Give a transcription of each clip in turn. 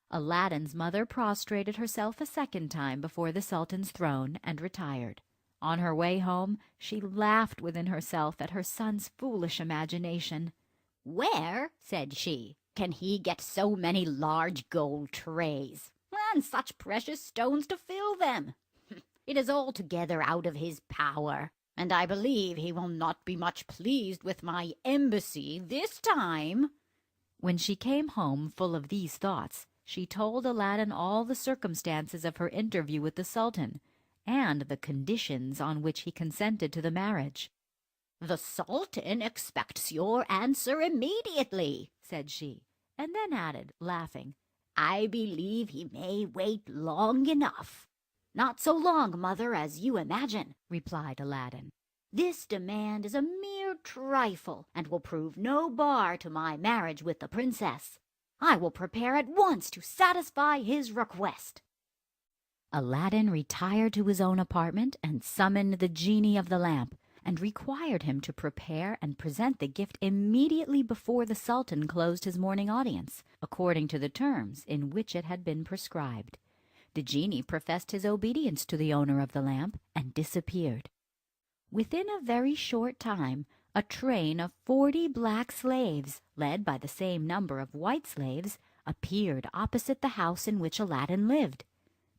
Aladdin's mother prostrated herself a second time before the Sultan's throne and retired. On her way home, she laughed within herself at her son's foolish imagination. "Where," said she, "can he get so many large gold trays, and such precious stones to fill them? It is altogether out of his power, and I believe he will not be much pleased with my embassy this time." When she came home full of these thoughts, she told Aladdin all the circumstances of her interview with the Sultan, and the conditions on which he consented to the marriage. "The Sultan expects your answer immediately," said she, and then added, laughing, "I believe he may wait long enough." "Not so long, mother, as you imagine," replied Aladdin. "This demand is a mere trifle, and will prove no bar to my marriage with the princess. I will prepare at once to satisfy his request." Aladdin retired to his own apartment and summoned the genie of the lamp, and required him to prepare and present the gift immediately before the Sultan closed his morning audience, according to the terms in which it had been prescribed. The genie professed his obedience to the owner of the lamp and disappeared. Within a very short time, a train of 40 black slaves, led by the same number of white slaves, appeared opposite the house in which Aladdin lived.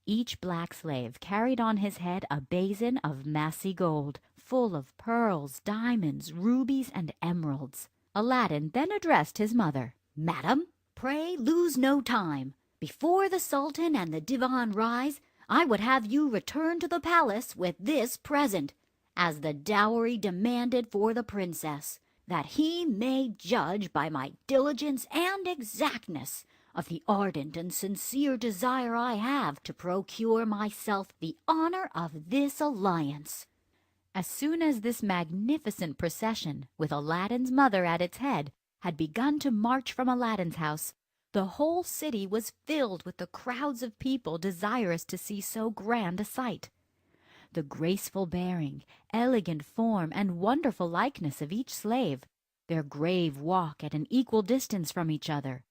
Each black slave carried on his head a basin of massy gold, full of pearls, diamonds, rubies, and emeralds. Aladdin then addressed his mother. "Madam, pray lose no time. Before the Sultan and the Divan rise, I would have you return to the palace with this present, as the dowry demanded for the princess, that he may judge by my diligence and exactness of the ardent and sincere desire I have to procure myself the honor of this alliance." As soon as this magnificent procession, with Aladdin's mother at its head, had begun to march from Aladdin's house, the whole city was filled with the crowds of people desirous to see so grand a sight. The graceful bearing, elegant form, and wonderful likeness of each slave, their grave walk at an equal distance from each other,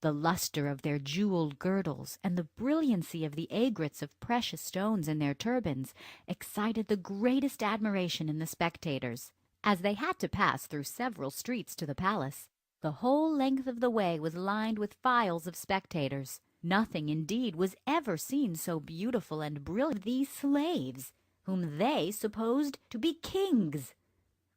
the luster of their jeweled girdles, and the brilliancy of the aigrettes of precious stones in their turbans, excited the greatest admiration in the spectators. As they had to pass through several streets to the palace, the whole length of the way was lined with files of spectators. Nothing, indeed, was ever seen so beautiful and brilliant as these slaves, whom they supposed to be kings.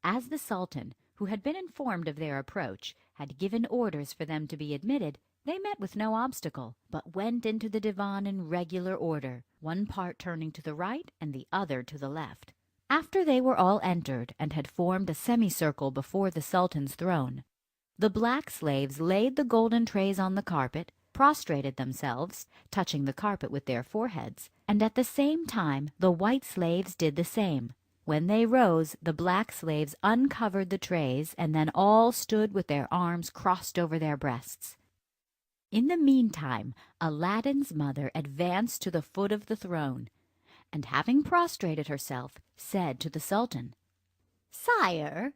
As the Sultan, who had been informed of their approach, had given orders for them to be admitted, they met with no obstacle, but went into the divan in regular order, one part turning to the right and the other to the left. After they were all entered and had formed a semicircle before the Sultan's throne, the black slaves laid the golden trays on the carpet, prostrated themselves, touching the carpet with their foreheads, and at the same time the white slaves did the same. When they rose, the black slaves uncovered the trays, and then all stood with their arms crossed over their breasts. In the meantime, Aladdin's mother advanced to the foot of the throne, and having prostrated herself, said to the Sultan, "Sire,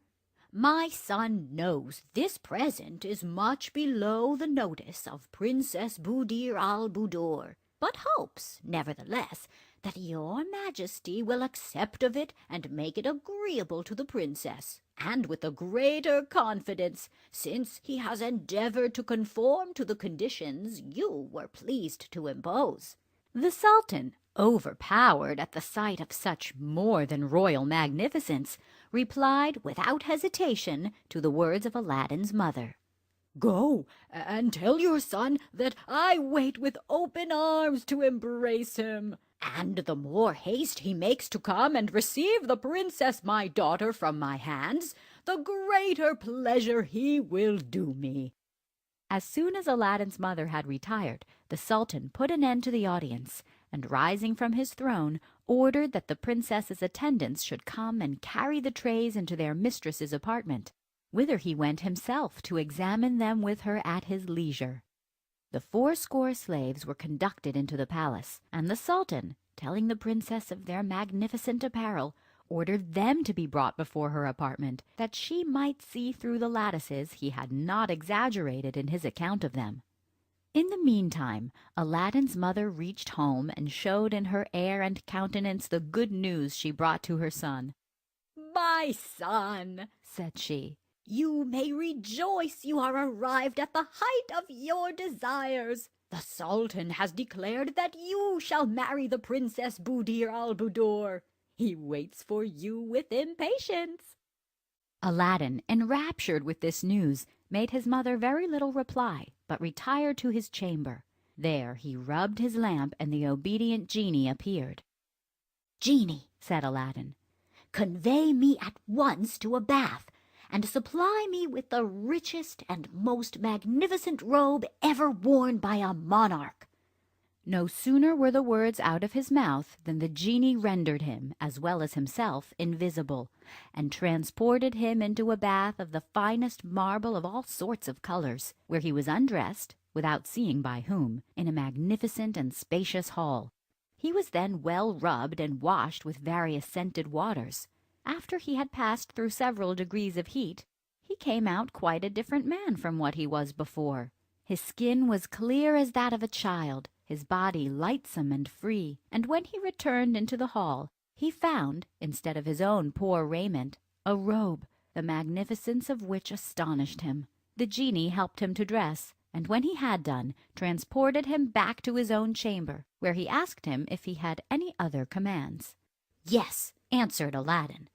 my son knows this present is much below the notice of Princess Buddir al-Buddoor, but hopes, nevertheless, that your majesty will accept of it and make it agreeable to the princess, and with the greater confidence, since he has endeavored to conform to the conditions you were pleased to impose." The Sultan, overpowered at the sight of such more than royal magnificence, replied without hesitation to the words of Aladdin's mother. "Go and tell your son that I wait with open arms to embrace him, and the more haste he makes to come and receive the princess my daughter from my hands, the greater pleasure he will do me." As soon as Aladdin's mother had retired, the Sultan put an end to the audience, and rising from his throne, ordered that the princess's attendants should come and carry the trays into their mistress's apartment, whither he went himself to examine them with her at his leisure. The 80 slaves were conducted into the palace, and the Sultan, telling the princess of their magnificent apparel, ordered them to be brought before her apartment, that she might see through the lattices he had not exaggerated in his account of them. In the meantime, Aladdin's mother reached home and showed in her air and countenance the good news she brought to her son. "My son," said she, "you may rejoice you are arrived at the height of your desires. The Sultan has declared that you shall marry the Princess Buddir al-Buddoor. He waits for you with impatience." Aladdin, enraptured with this news, made his mother very little reply, but retired to his chamber. There he rubbed his lamp, and the obedient genie appeared. "Genie," said Aladdin, "convey me at once to a bath, and supply me with the richest and most magnificent robe ever worn by a monarch." No sooner were the words out of his mouth than the genie rendered him, as well as himself, invisible, and transported him into a bath of the finest marble of all sorts of colors, where he was undressed, without seeing by whom, in a magnificent and spacious hall. He was then well rubbed and washed with various scented waters. After he had passed through several degrees of heat, he came out quite a different man from what he was before. His skin was clear as that of a child, his body lightsome and free, and when he returned into the hall, he found, instead of his own poor raiment, a robe, the magnificence of which astonished him. The genie helped him to dress, and when he had done, transported him back to his own chamber, where he asked him if he had any other commands. "Yes," answered Aladdin.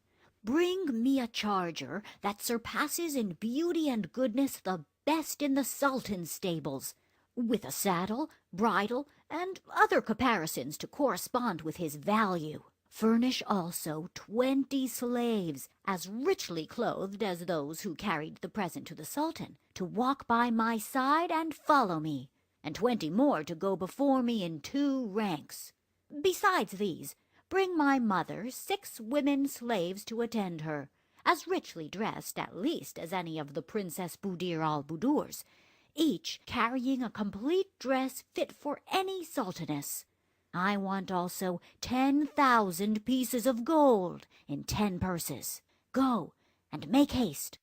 "Bring me a charger that surpasses in beauty and goodness the best in the Sultan's stables, with a saddle, bridle, and other caparisons to correspond with his value. Furnish also 20 slaves, as richly clothed as those who carried the present to the Sultan, to walk by my side and follow me, and 20 more to go before me in 2 ranks. Besides these, bring my mother 6 women slaves to attend her, as richly dressed at least as any of the Princess Buddir al-Buddoors, each carrying a complete dress fit for any sultaness. I want also 10,000 pieces of gold in 10 purses. Go, and make haste."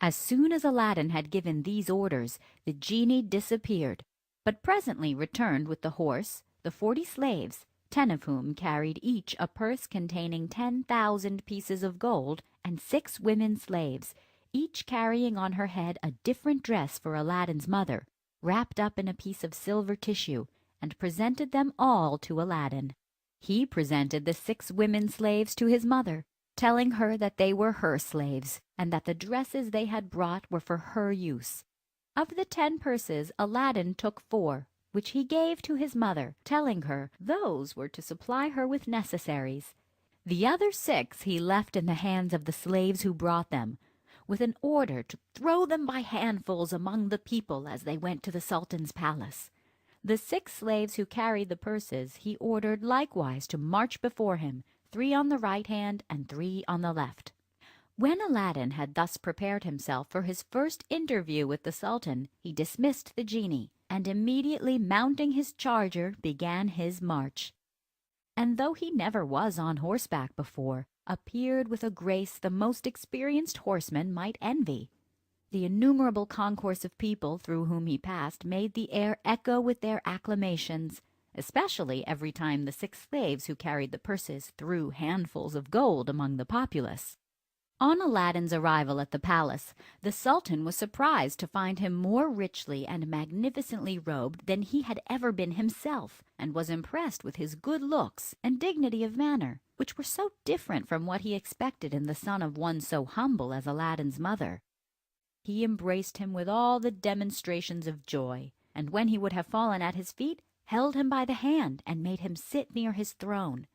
As soon as Aladdin had given these orders, the genie disappeared, but presently returned with the horse, the 40 slaves, 10 of whom carried each a purse containing 10,000 pieces of gold, and 6 women slaves, each carrying on her head a different dress for Aladdin's mother, wrapped up in a piece of silver tissue, and presented them all to Aladdin. He presented the 6 women slaves to his mother, telling her that they were her slaves, and that the dresses they had brought were for her use. Of the 10 purses, Aladdin took 4, which he gave to his mother, telling her those were to supply her with necessaries. The other 6 he left in the hands of the slaves who brought them, with an order to throw them by handfuls among the people as they went to the Sultan's palace. The 6 slaves who carried the purses he ordered likewise to march before him, 3 on the right hand and 3 on the left. When Aladdin had thus prepared himself for his first interview with the Sultan, he dismissed the genie, and immediately mounting his charger began his march. And though he never was on horseback before, appeared with a grace the most experienced horseman might envy. The innumerable concourse of people through whom he passed made the air echo with their acclamations, especially every time the 6 slaves who carried the purses threw handfuls of gold among the populace. On Aladdin's arrival at the palace, the Sultan was surprised to find him more richly and magnificently robed than he had ever been himself, and was impressed with his good looks and dignity of manner, which were so different from what he expected in the son of one so humble as Aladdin's mother. He embraced him with all the demonstrations of joy, and when he would have fallen at his feet, held him by the hand and made him sit near his throne.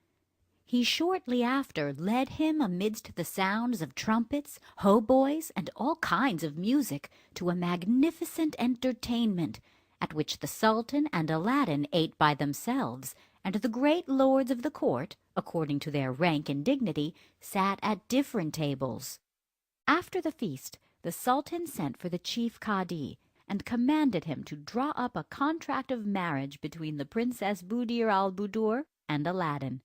He shortly after led him amidst the sounds of trumpets, hautboys, and all kinds of music to a magnificent entertainment, at which the Sultan and Aladdin ate by themselves, and the great lords of the court, according to their rank and dignity, sat at different tables. After the feast, the Sultan sent for the chief Cadi, and commanded him to draw up a contract of marriage between the Princess Buddir al-Buddoor and Aladdin.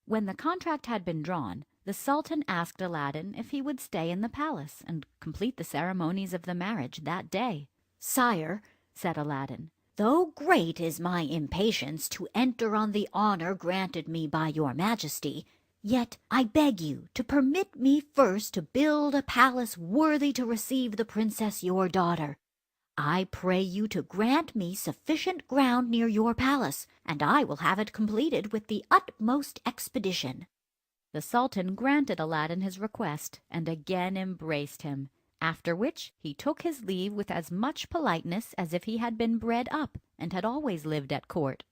When the contract had been drawn, the Sultan asked Aladdin if he would stay in the palace and complete the ceremonies of the marriage that day. "Sire," said Aladdin, Though great is my impatience to enter on the honor granted me by your majesty, yet I beg you to permit me first to build a palace worthy to receive the princess your daughter. I pray you to grant me sufficient ground near your palace, and I will have it completed with the utmost expedition." The Sultan granted Aladdin his request, and again embraced him, after which he took his leave with as much politeness as if he had been bred up and had always lived at court.